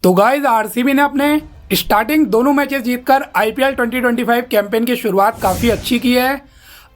तो guys RCB ने अपने स्टार्टिंग दोनों मैचेस जीतकर आईपीएल 2025 कैंपेन की शुरुआत काफ़ी अच्छी की है।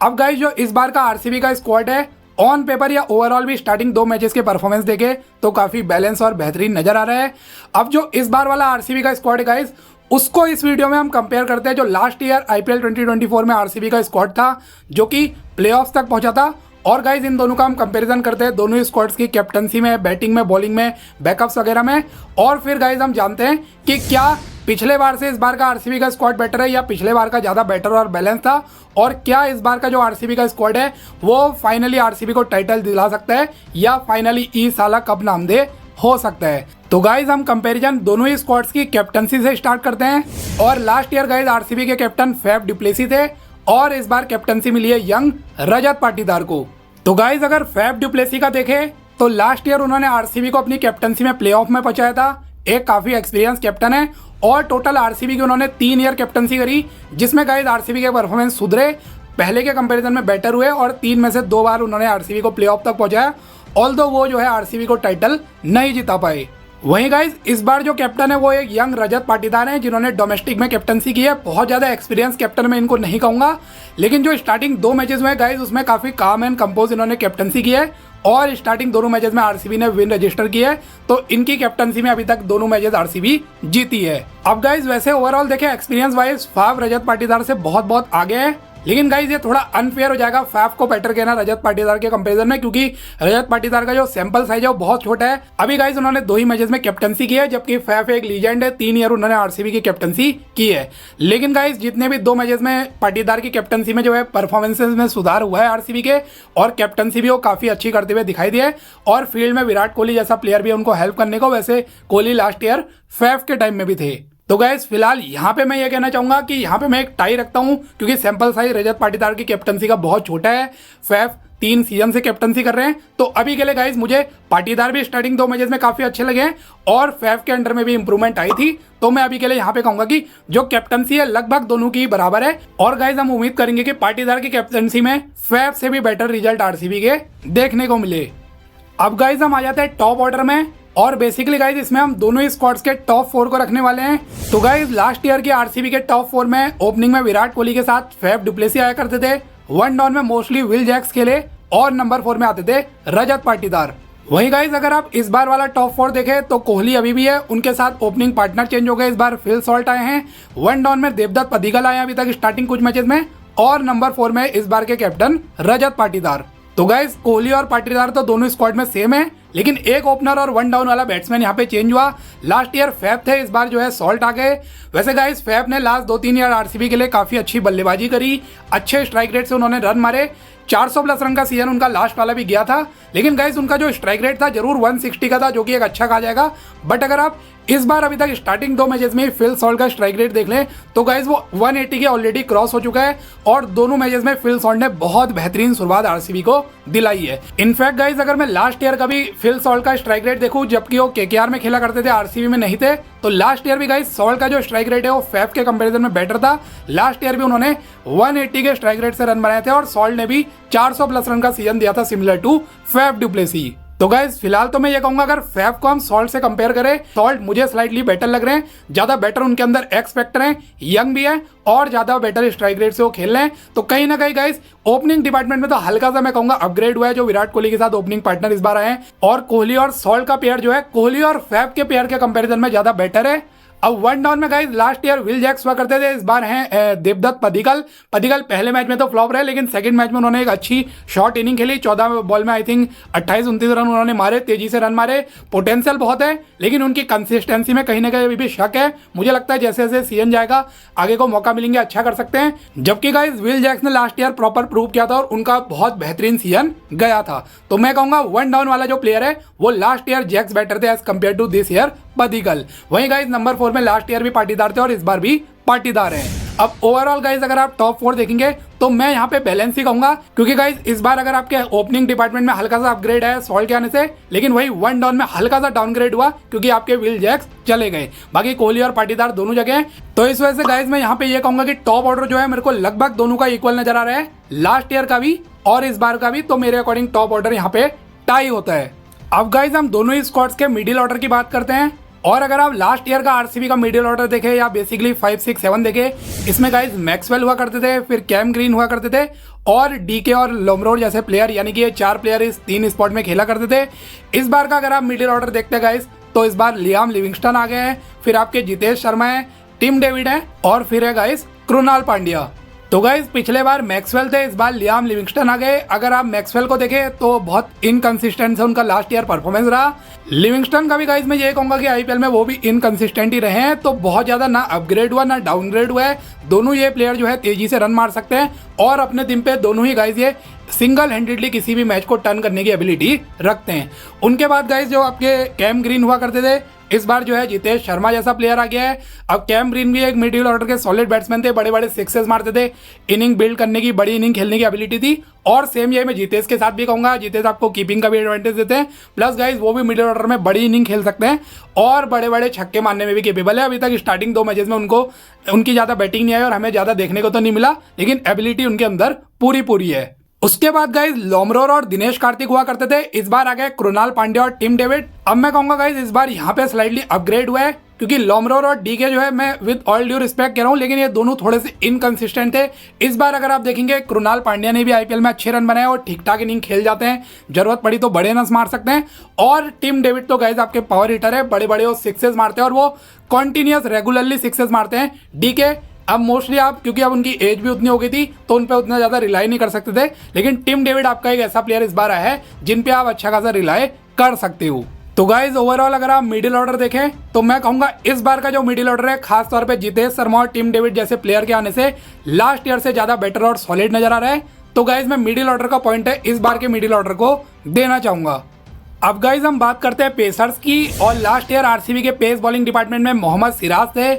अब गाइज जो इस बार का आरसीबी का स्क्वाड है, ऑन पेपर या ओवरऑल भी स्टार्टिंग दो मैचेस के परफॉर्मेंस देखे तो काफ़ी बैलेंस और बेहतरीन नजर आ रहा है। अब जो इस बार वाला आरसीबी का स्क्वाड है गाइज, उसको इस वीडियो में हम कंपेयर करते हैं जो लास्ट ईयर आईपीएल 2024 में आरसीबी का स्क्वाड था जो कि प्लेऑफ्स तक पहुंचा था। और गाइज इन दोनों का हम कंपैरिजन करते हैं दोनों स्क्वाड्स की कैप्टनसी में, बैटिंग में, बॉलिंग में, बैकअप्स वगैरह में। और फिर गाइज हम जानते हैं कि क्या पिछले बार से इस बार का आरसीबी का स्क्वाड बेटर है या पिछले बार का ज़्यादा बेटर और बैलेंस था, और क्या इस बार का जो आरसीबी का स्क्वाड है वो फाइनली आरसीबी को टाइटल दिला सकता है या फाइनली ई साला कप नामदे हो सकता है। तो गाइज हम कंपैरिजन दोनों ही स्क्वाड्स की कैप्टनसी से स्टार्ट करते हैं। और लास्ट ईयर गाइज आरसीबी के कैप्टन फैफ डुप्लेसी थे और इस बार कैप्टनसी मिली है यंग रजत पाटीदार को। तो गाइज अगर फैफ डुप्लेसी का देखें तो लास्ट ईयर उन्होंने आरसीबी को अपनी कैप्टनसी में प्लेऑफ में पहुंचाया था। एक काफी एक्सपीरियंस कैप्टन है और टोटल आरसीबी की उन्होंने 3 ईयर कैप्टनसी करी, जिसमें गाइज आरसीबी के परफॉर्मेंस सुधरे, पहले के कंपैरिजन में बेटर हुए और 3 में से 2 बार उन्होंने आरसीबी को प्लेऑफ तक पहुंचाया, ऑल्दो वो जो है आरसीबी को टाइटल नहीं जिता पाए। वहीं गाइज इस बार जो कैप्टन है वो एक यंग रजत पाटीदार है जिन्होंने डोमेस्टिक में कैप्टनसी की है। बहुत ज़्यादा एक्सपीरियंस कैप्टन में इनको नहीं कहूँगा, लेकिन जो स्टार्टिंग 2 मैचेस में गाइज उसमें काफ़ी काम एंड कंपोज इन्होंने कैप्टनसी की है और स्टार्टिंग दोनों मैचेस में आरसीबी ने विन रजिस्टर की है। तो इनकी कैप्टनसी में अभी तक दोनों मैचेस आरसीबी जीती है। अब गाइज वैसे ओवरऑल देखें experience wise Faf Rajat Patidar से बहुत आगे है, लेकिन गाइज ये थोड़ा अनफेयर हो जाएगा फैफ को बेटर कहना रजत पाटीदार के कंपैरिजन में, क्योंकि रजत पाटीदार का जो सैंपल साइज है वो बहुत छोटा है। अभी गाइज उन्होंने 2 ही मैचेस में कैप्टनसी की है, जबकि फैफ एक लीजेंड है, 3 ईयर उन्होंने आरसीबी की कैप्टनसी की है। लेकिन गाइज जितने भी 2 मैचेस में पाटीदार की कैप्टनसी में जो है परफॉर्मेंसेज में सुधार हुआ है आरसीबी के, और कैप्टनसी भी वो काफी अच्छी करते हुए दिखाई दिए। और फील्ड में विराट कोहली जैसा प्लेयर भी उनको हेल्प करने को, वैसे कोहली लास्ट ईयर फैफ के टाइम में भी थे। तो गाइस फिलहाल यहाँ पे मैं ये कहना चाहूंगा कि यहाँ पे मैं एक टाई रखता हूँ, क्योंकि सैंपल साइज रजत पाटीदार की कैप्टनसी का बहुत छोटा है। फैफ 3 सीजन से कैप्टनसी कर रहे हैं, तो अभी के लिए गाइस मुझे पाटीदार भी स्टार्टिंग 2 मैचेस में काफी अच्छे लगे हैं और फैफ के अंडर में भी इंप्रूवमेंट आई थी। तो मैं अभी के लिए यहाँ पे कहूंगा कि जो कैप्टनसी है लगभग दोनों की बराबर है। और गाइज हम उम्मीद करेंगे कि पाटीदार की कैप्टनसी में फैफ से भी बेटर रिजल्ट आरसीबी के देखने को मिले। अब गाइज हम आ जाते हैं टॉप ऑर्डर में, और बेसिकली गाइज इसमें हम दोनों ही स्क्वाड्स के टॉप 4 को रखने वाले हैं। तो गाइज लास्ट ईयर की आरसीबी के टॉप 4 में ओपनिंग में विराट कोहली के साथ फैफ डुप्लेसी आया करते थे, 1 डाउन में मोस्टली विल जैक्स खेले और नंबर 4 में आते थे रजत पाटीदार। वहीं गाइज अगर आप इस बार वाला टॉप 4 देखें तो कोहली अभी भी है, उनके साथ ओपनिंग पार्टनर चेंज हो गए, इस बार फिल सॉल्ट आए हैं, 1 डाउन में देवदत्त पडिक्कल आए अभी तक स्टार्टिंग कुछ मैचेस में, और नंबर 4 में इस बार के कैप्टन रजत पाटीदार। तो गाइज कोहली और पाटीदार तो दोनों स्क्वाड में सेम है, लेकिन एक ओपनर और 1 डाउन वाला बैट्समैन यहाँ पे चेंज हुआ। लास्ट ईयर फैफ थे, इस बार जो है सॉल्ट आ गए। वैसे गाइज फैफ ने लास्ट 2-3 ईयर आरसीबी के लिए काफी अच्छी बल्लेबाजी करी, अच्छे स्ट्राइक रेट से उन्होंने रन मारे, 400 प्लस रन का सीजन उनका लास्ट वाला भी गया था। लेकिन गाइज उनका जो स्ट्राइक रेट था जरूर 160 का था, जो कि एक अच्छा कहा जाएगा। बट अगर आप इस बार अभी तक स्टार्टिंग 2 मैचेस में फिल सॉल्ट का स्ट्राइक रेट देख लें तो गाइज वो 180 के ऑलरेडी क्रॉस हो चुका है, और दोनों मैचेस में फिल सॉल्ट ने बहुत बेहतरीन शुरुआत आरसीबी को दिलाई है। इनफैक्ट गाइज अगर मैं लास्ट ईयर का भी फिल सॉल्ट का स्ट्राइक रेट देखूं, जबकि वो केकेआर में खेला करते थे, आरसीबी में नहीं थे, तो लास्ट ईयर भी गाइज सॉल्ट का जो स्ट्राइक रेट है वो फैफ के कंपैरिजन में बेटर था। लास्ट ईयर भी उन्होंने 180 के स्ट्राइक रेट से रन बनाए थे और सॉल्ट ने भी 400 प्लस रन का सीजन दिया था, सिमिलर टू फैफ डुप्लेसी। तो गाइज फिलहाल तो मैं ये कहूंगा अगर फैफ को हम सॉल्ट से कंपेयर करें, सॉल्ट मुझे स्लाइटली बेटर लग रहे हैं, ज्यादा बेटर उनके अंदर एक्स फैक्टर है, यंग भी है और ज्यादा बेटर स्ट्राइक रेट से वो खेल रहे हैं। तो कहीं ना कहीं गाइज ओपनिंग डिपार्टमेंट में तो हल्का सा मैं कहूंगा अपग्रेड हुआ है, जो विराट कोहली के साथ ओपनिंग पार्टनर इस बार आए हैं, और कोहली और सॉल्ट का पेयर जो है कोहली और फैफ के पेयर के कंपेरिजन में ज्यादा बेटर है। अब 1 डाउन में guys last year Will Jacks हुआ करते थे, इस बार हैं देवदत्त पडिक्कल। पहले मैच में तो फ्लॉप रहे, लेकिन सेकंड मैच में उन्होंने एक अच्छी शॉर्ट इनिंग खेली, 14 बॉल में आई थिंक 28-29 रन उन्होंने मारे, तेजी से रन मारे, पोटेंशियल बहुत है, लेकिन उनकी कंसिस्टेंसी में कहीं ना कहीं अभी भी शक है। मुझे लगता है जैसे जैसे सीजन जाएगा आगे को मौका मिलेंगे अच्छा कर सकते हैं। जबकि गाइज विल जैक्स ने लास्ट ईयर प्रॉपर प्रूव किया था और उनका बहुत बेहतरीन सीजन गया था। तो मैं कहूंगा 1 डाउन वाला जो प्लेयर है वो लास्ट ईयर जैक्स बेटर थे as compare to this year Padikkal. वहीं गाइज नंबर 4 में लास्ट ईयर भी पाटीदार थे और इस बार भी पाटीदार हैं। अब ओवरऑल गाइज अगर आप टॉप 4 देखेंगे तो मैं यहाँ पे बैलेंस ही कहूंगा, क्योंकि गाइज इस बार अगर आपके ओपनिंग डिपार्टमेंट में हल्का सा अपग्रेड है सॉल्ट के आने से, लेकिन वही 1 डाउन में हल्का सा डाउनग्रेड हुआ क्योंकि आपके विल जैक्स चले गए। बाकी कोहली और पाटीदार दोनों जगह हैं, तो इस वजह से गाइज मैं यहाँ पे ये कहूंगा कि टॉप ऑर्डर जो है मेरे को लगभग दोनों का इक्वल नजर आ रहा है, लास्ट ईयर का भी और इस बार का भी। तो मेरे अकॉर्डिंग टॉप ऑर्डर यहाँ पे टाई होता है। अब गाइज हम दोनों ही स्क्वाड्स के मिडिल ऑर्डर की बात करते हैं, और अगर आप लास्ट ईयर का आरसीबी का मिडिल ऑर्डर देखें या बेसिकली 5, 6, 7 देखें, इसमें गाइस मैक्सवेल हुआ करते थे, फिर कैम ग्रीन हुआ करते थे और डीके और लोमरोड जैसे प्लेयर, यानी कि ये 4 प्लेयर इस 3 स्पॉट में खेला करते थे। इस बार का अगर आप मिडिल ऑर्डर देखते हैं गाइस, तो इस बार लियाम लिविंगस्टन आ गए हैं, फिर आपके जितेश शर्मा है, टिम डेविड है और फिर है गाइस कृणाल पांड्या। तो गाइस पिछले बार मैक्सवेल थे, इस बार लियाम लिविंगस्टन आ गए। अगर आप मैक्सवेल को देखें तो बहुत इनकंसिस्टेंट है उनका लास्ट ईयर परफॉर्मेंस रहा। लिविंगस्टन का भी गाइस मैं ये कहूंगा कि आईपीएल में वो भी इनकंसिस्टेंट ही रहे हैं, तो बहुत ज्यादा ना अपग्रेड हुआ ना डाउनग्रेड हुआ है। दोनों ये प्लेयर जो है तेजी से रन मार सकते हैं और अपने टीम पे दोनों ही गाइस ये सिंगल हैंडेडली किसी भी मैच को टर्न करने की एबिलिटी रखते हैं। उनके बाद गाइस जो आपके कैम ग्रीन हुआ करते थे, इस बार जो है जितेश शर्मा जैसा प्लेयर आ गया है। अब कैम ग्रीन भी एक मिडिल ऑर्डर के सॉलिड बैट्समैन थे, बड़े बड़े सिक्सेस मारते थे, इनिंग बिल्ड करने की, बड़ी इनिंग खेलने की एबिलिटी थी। और सेम ये मैं जितेश के साथ भी कहूंगा, जितेश आपको कीपिंग का भी एडवांटेज देते हैं, प्लस गाइस वो भी मिडिल ऑर्डर में बड़ी इनिंग खेल सकते हैं और बड़े बड़े छक्के मारने में भी केपेबल है। अभी तक स्टार्टिंग 2 मैचेस में उनकी ज़्यादा बैटिंग नहीं आई और हमें ज़्यादा देखने को तो नहीं मिला, लेकिन एबिलिटी उनके अंदर पूरी है। उसके बाद गाइस लोमरोड और दिनेश कार्तिक हुआ करते थे, इस बार आ गए कृणाल पांड्या और टिम डेविड। अब मैं कहूंगा गाइस इस बार यहाँ पे स्लाइटली अपग्रेड हुआ है, क्योंकि लोमरोड और डीके जो है, मैं विद ऑल ड्यू रिस्पेक्ट कह रहा हूँ, लेकिन ये दोनों थोड़े से इनकंसिस्टेंट थे। इस बार अगर आप देखेंगे कृणाल पांड्या ने भी आईपीएल में अच्छे रन बनाए और ठीक ठाक इनिंग खेल जाते हैं, जरूरत पड़ी तो बड़े रन मार सकते हैं। और टिम डेविड तो गाइस आपके पावर हिटर है, बड़े बड़े वो सिक्सेस मारते हैं और वो कॉन्टिन्यूस रेगुलरली सिक्सेस मारते हैं। डीके अब मोस्टली आप, क्योंकि अब उनकी एज भी उतनी हो गई थी तो उन पे उतना ज़्यादा रिलाई नहीं कर सकते थे, लेकिन टिम डेविड आपका एक ऐसा प्लेयर इस बार आया है जिन पे आप अच्छा खासा रिलाई कर सकते हो। तो गाइज ओवरऑल अगर आप मिडिल ऑर्डर देखें तो मैं कहूंगा इस बार का जो मिडिल ऑर्डर है, खास तौर पे जितेश शर्मा और टिम डेविड जैसे प्लेयर के आने से लास्ट ईयर से ज़्यादा बेटर और सॉलिड नजर आ रहा है। तो गाइज मैं मिडिल ऑर्डर का पॉइंट है इस बार के मिडिल ऑर्डर को देना चाहूंगा। अब गाइज हम बात करते हैं पेसर्स की, और लास्ट ईयर आरसीबी के पेस बॉलिंग डिपार्टमेंट में मोहम्मद सिराज थे,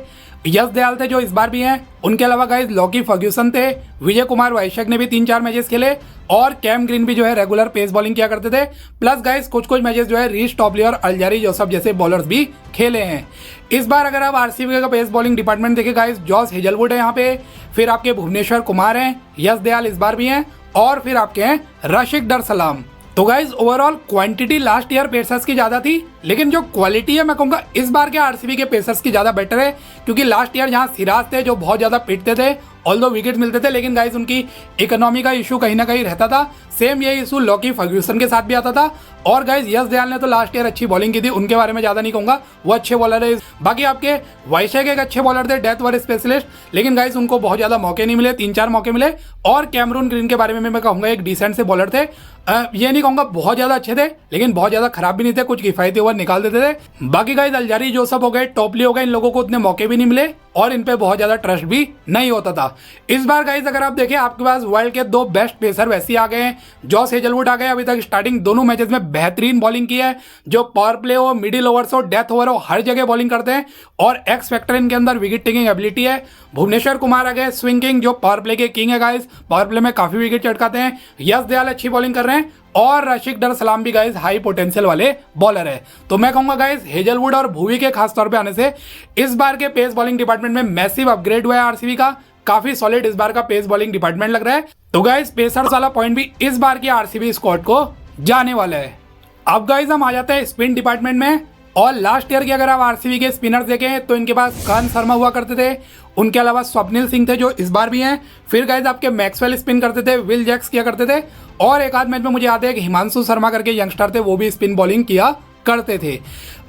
यश दयाल थे जो इस बार भी हैं, उनके अलावा गाइज लॉकी फर्ग्यूसन थे, विजय कुमार वैश्यक ने भी 3-4 मैचेस खेले और कैम ग्रीन भी जो है रेगुलर पेस बॉलिंग किया करते थे। प्लस गाइज कुछ मैचेस जो है रीश टॉपली और अल्जारी जोसेफ जैसे बॉलर्स भी खेले हैं। इस बार अगर आप आरसीबी का पेस बॉलिंग डिपार्टमेंट देखें गाइज, जॉस हेजलवुड है यहाँ पे, फिर आपके भुवनेश्वर कुमार हैं, यश दयाल इस बार भी हैं और फिर आपके हैं राशिक डर सलाम। तो guys overall quantity last year pacers की ज्यादा थी, लेकिन जो क्वालिटी है मैं कहूंगा इस बार के आरसीबी के पेसर्स की ज्यादा बेटर है, क्योंकि लास्ट ईयर जहां सिराज थे जो बहुत ज्यादा पिटते थे, ऑल्दो विकेट मिलते थे, लेकिन गाइज उनकी इकोनॉमी का इशू कहीं ना कहीं रहता था। सेम ये इशू लॉकी फर्ग्यूसन के साथ भी आता था। और गाइज यश दयाल ने तो लास्ट ईयर अच्छी बॉलिंग की थी, उनके बारे में ज्यादा नहीं कहूंगा, वो अच्छे बॉलर है। बाकी आपके वैश्यक एक अच्छे बॉलर थे, डेथ ओवर स्पेशलिस्ट, लेकिन गाइज उनको बहुत ज्यादा मौके नहीं मिले, 3-4 मौके मिले। और कैमरून ग्रीन के बारे में मैं कहूंगा एक डिसेंट से बॉलर थे, ये नहीं कहूंगा बहुत ज्यादा अच्छे थे, लेकिन बहुत ज्यादा खराब भी नहीं थे, कुछ किफायती ओवर निकाल देते थे। बाकी गाइज अल्जारी जोसेफ हो गए, टॉपली हो गए, इन लोगों को उतने मौके भी नहीं मिले और इन पे बहुत ज्यादा ट्रस्ट भी नहीं होता था। इस बार गाइज अगर आप देखें आपके पास वर्ल्ड के 2 बेस्ट पेसर वैसे आ गए हैं, जॉस हेजलवुड आ गए, अभी तक स्टार्टिंग दोनों मैचेस में बेहतरीन बॉलिंग की है, जो पावर प्ले हो, मिडिल ओवर्स हो, डेथ ओवर हो, हर जगह बॉलिंग करते हैं और एक्स फैक्टर इनके अंदर विकेट टेकिंग एबिलिटी है। भुवनेश्वर कुमार आ गए, स्विंग किंग, जो पावर प्ले के किंग है गाइज, पावर प्ले में काफी विकेट चटकाते हैं। यश दयाल अच्छी बॉलिंग कर रहे हैं और राशिक डर सलाम भी गाइज हाई पोटेंशियल वाले बॉलर है। तो मैं कहूंगा गाइज हेजलवुड और भुवी के खास तौर पे आने से इस बार के पेस बॉलिंग डिपार्टमेंट में मैसिव अपग्रेड हुआ है आरसीबी का, काफी सॉलिड इस बार का पेस बॉलिंग डिपार्टमेंट लग रहा है। तो गाइज पेसर्स वाला पॉइंट भी इस बार की आरसीबी स्क्वाड को जाने वाला है। अब गाइज हम आ जाते हैं स्पिन डिपार्टमेंट में, और लास्ट ईयर के अगर आप आरसीबी के स्पिनर्स देखें तो इनके पास कर्ण शर्मा हुआ करते थे, उनके अलावा स्वप्निल सिंह थे जो इस बार भी हैं, फिर गाइज आपके मैक्सवेल स्पिन करते थे, विल जैक्स किया करते थे, और एक आध मैच में मुझे याद है कि हिमांशु शर्मा करके यंगस्टर थे, वो भी स्पिन बॉलिंग किया करते थे।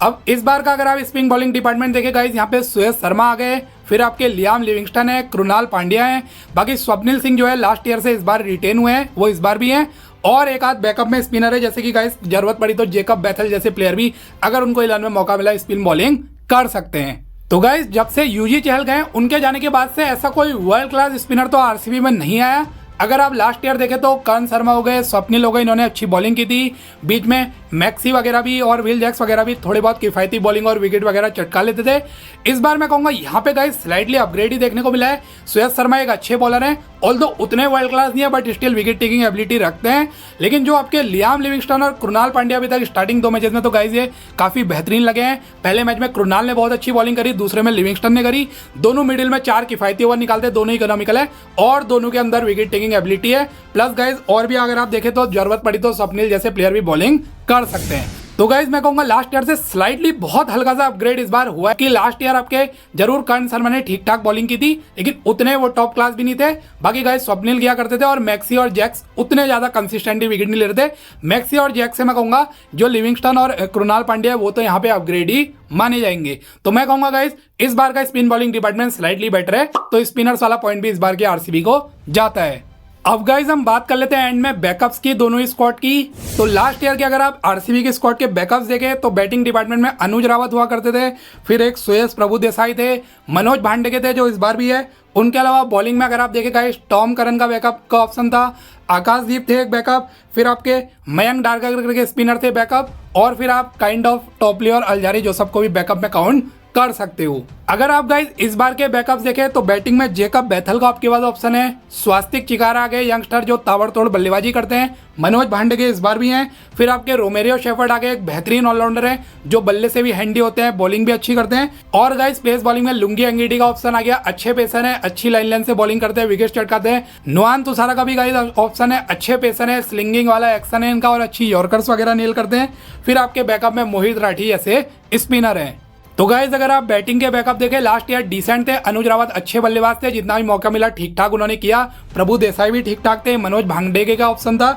अब इस बार का अगर आप स्पिन बॉलिंग डिपार्टमेंट देखें गाइज, यहाँ पे सुयश शर्मा आ गए, फिर आपके लियाम लिविंगस्टन है, कृणाल पांड्या है, बाकी स्वप्निल सिंह जो है लास्ट ईयर से इस बार रिटेन हुए हैं, वो इस बार भी हैं, और एक आध बैकअप में स्पिनर है, जैसे कि गाइस जरूरत पड़ी तो जेकब बैथल जैसे प्लेयर भी अगर उनको इलान में मौका मिला स्पिन बॉलिंग कर सकते हैं। तो गाइस जब से यूजी चहल गए उनके जाने के बाद से ऐसा कोई वर्ल्ड क्लास स्पिनर तो आरसीबी में नहीं आया। अगर आप लास्ट ईयर देखें तो कर्ण शर्मा हो गए, स्वप्निल हो गए, इन्होंने अच्छी बॉलिंग की थी, बीच में मैक्सी वगैरह भी और विल जैक्स वगैरह भी थोड़े बहुत किफायती बॉलिंग और विकेट वगैरह चटका लेते थे। इस बार मैं कहूंगा यहाँ पे गाइस स्लाइटली अपग्रेड ही देखने को मिला है। सुयश शर्मा एक अच्छे बॉलर हैं, ऑल्दो उतने वर्ल्ड क्लास नहीं है but still wicket taking ability रखते हैं। लेकिन जो आपके लियाम लिविंगस्टन और कृणाल पांड्या अभी तक स्टार्टिंग 2 मैचेस में तो गाइस ये काफी बेहतरीन लगे हैं। पहले मैच में कृणाल ने बहुत अच्छी बॉलिंग करी, दूसरे में लिविंगस्टन ने करी, दोनों मिडिल में 4 किफायती ओवर निकालते, दोनों इकोनॉमिकल है और दोनों के अंदर विकेट टेकिंग एबिलिटी है। प्लस गाइस और भी अगर आप देखें तो जरूरत पड़ी तो स्वप्निल जैसे प्लेयर भी बॉलिंग कर सकते हैं। तो गाइज मैं कहूंगा लास्ट ईयर से स्लाइटली बहुत हल्का सा अपग्रेड इस बार हुआ है कि लास्ट ईयर आपके जरूर कर्ण शर्मा ने ठीक ठाक बॉलिंग की थी, लेकिन उतने वो टॉप क्लास भी नहीं थे। बाकी गाइज स्वप्निल किया करते थे और मैक्सी और जैक्स उतने ज्यादा कंसिस्टेंटली विकेट नहीं ले रहे थे। मैक्सी और जैक्स से मैं कहूंगा जो लिविंगस्टन और कृणाल पांड्या है वो तो यहाँ पे अपग्रेड ही माने जाएंगे। तो मैं कहूंगा गाइज इस बार का spin bowling department slightly better है, तो स्पिनर्स वाला पॉइंट भी इस बार के आरसीबी को जाता है। अब गाइज हम बात कर लेते हैं एंड में बैकअप्स की दोनों ही स्क्वाड की। तो लास्ट ईयर के अगर आप आरसीबी के स्क्वाड के बैकअप्स देखें तो बैटिंग डिपार्टमेंट में अनुज रावत हुआ करते थे, फिर एक सुयश प्रभु देसाई थे, मनोज भांडे थे जो इस बार भी है। उनके अलावा बॉलिंग में अगर आप देखें गाइज टॉम करन का बैकअप का ऑप्शन था, आकाशदीप थे एक बैकअप, फिर आपके मयंक डारकर के स्पिनर थे बैकअप, और फिर आप काइंड ऑफ टॉपली और अलजारी जोसफ को भी बैकअप में काउंट कर सकते हो। अगर आप गाइज इस बार के बैकअप्स देखें तो बैटिंग में जेकब बैथल का आपके पास ऑप्शन है, स्वास्तिक चिकारा आ गए यंगस्टर जो ताबड़तोड़ बल्लेबाजी करते हैं, मनोज भांडे के इस बार भी हैं, फिर आपके रोमेरियो शेफर्ड आ गए एक बेहतरीन ऑलराउंडर है जो बल्ले से भी हैंडी होते हैं, बॉलिंग भी अच्छी करते हैं। और गाइज पेस बॉलिंग में लुंगी अंगीडी का ऑप्शन आ गया, अच्छे पेसर है, अच्छी लाइन से बॉलिंग करते हैं, विकेट चटकाते हैं। नुआन तुषारा का भी गाइज ऑप्शन है, अच्छे पेसर है, स्लिंगिंग वाला एक्शन है इनका और अच्छी यॉर्कर्स वगैरह नेल करते हैं। फिर आपके बैकअप में मोहित राठी जैसे स्पिनर हैं। तो गाइज अगर आप बैटिंग के बैकअप देखें लास्ट ईयर डिसेंट थे, अनुज रावत अच्छे बल्लेबाज थे, जितना भी मौका मिला ठीक ठाक उन्होंने किया, प्रभु देसाई भी ठीक ठाक थे, मनोज भांगडे का ऑप्शन था।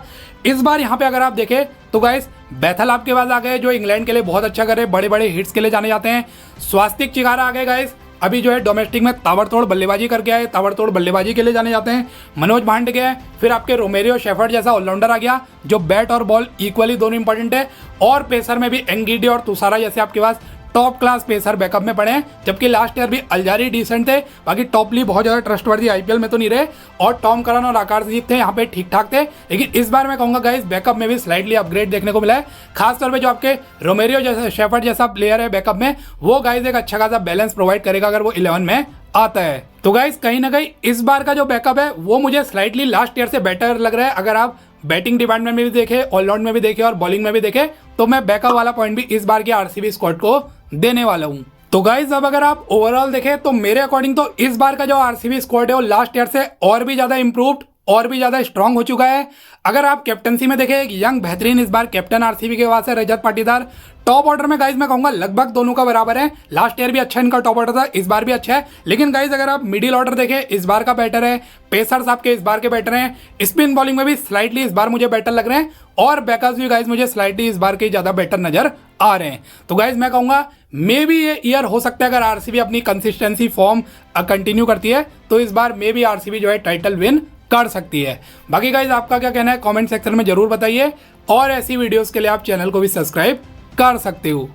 इस बार यहाँ पे अगर आप देखें तो गाइज बैथल आपके पास आ गए जो इंग्लैंड के लिए बहुत अच्छा करे, बड़े बड़े हिट्स के लिए जाने जाते हैं। स्वास्तिक चिकारा आ गए गाइज, अभी जो है डोमेस्टिक में ताबड़तोड़ बल्लेबाजी करके आए, ताबड़तोड़ बल्लेबाजी के लिए जाने जाते हैं। मनोज भांडे के फिर आपके रोमेरियो शेफर्ड जैसा ऑलराउंडर आ गया जो बैट और बॉल इक्वली दोनों इंपॉर्टेंट है। और पेसर में भी एंगीडी और तुषारा जैसे आपके पास टॉप क्लास पेसर बैकअप में पड़े हैं, जबकि लास्ट ईयर भी अलजारी डिसेंट थे, बाकी टॉपली बहुत ज्यादा ट्रस्टवर्दी आईपीएल में तो नहीं रहे, और टॉम करन और आकाशदीप थे यहाँ पे ठीक ठाक थे। लेकिन इस बार मैं कहूंगा गाइस बैकअप में भी स्लाइटली अपग्रेड देखने को मिला है, खासतौर पे जो आपके रोमेरियो जैसा शेफर्ड जैसा प्लेयर है बैकअप में, वो गाइस एक अच्छा खासा बैलेंस प्रोवाइड करेगा अगर वो 11 में आता है। तो गाइस कहीं ना कहीं इस बार का जो बैकअप है वो मुझे स्लाइटली लास्ट ईयर से बेटर लग रहा है। अगर आप बैटिंग डिपार्टमेंट में भी देखे, ऑलराउंड में भी देखे और बॉलिंग में भी देखे, तो मैं बैकअप वाला पॉइंट भी इस बार की आरसीबी स्क्वाड को देने वाला हूं। तो गाइज अब अगर आप ओवरऑल देखें तो मेरे अकॉर्डिंग तो इस बार का जो आरसीबी स्क्वाड है वो लास्ट ईयर से और भी ज्यादा इंप्रूव्ड और भी ज्यादा स्ट्रांग हो चुका है। अगर आप कैप्टनसी में देखें, एक यंग बेहतरीन इस बार कैप्टन आरसीबी के पास है रजत पाटीदार। टॉप ऑर्डर में गाइज मैं कहूंगा लगभग दोनों का बराबर है, लास्ट ईयर भी अच्छा इनका टॉप ऑर्डर था, इस बार भी अच्छा है। लेकिन गाइज अगर आप मिडिल ऑर्डर देखें इस बार का बेटर है, पेसर्स आपके इस बार के बेटर हैं, स्पिन बॉलिंग में भी स्लाइटली इस बार मुझे बेटर लग रहे हैं, और बैकअप्स भी गाइज मुझे स्लाइटली इस बार के ज्यादा बेटर नजर आ रहे हैं। तो गाइज मैं कहूंगा मे बी ये ईयर हो सकता है अगर आरसीबी अपनी कंसिस्टेंसी फॉर्म कंटिन्यू करती है तो इस बार मे बी आरसीबी जो है टाइटल विन कर सकती है। बाकी गाइज आपका क्या कहना है कमेंट सेक्शन में जरूर बताइए, और ऐसी वीडियोस के लिए आप चैनल को भी सब्सक्राइब कर सकते हो।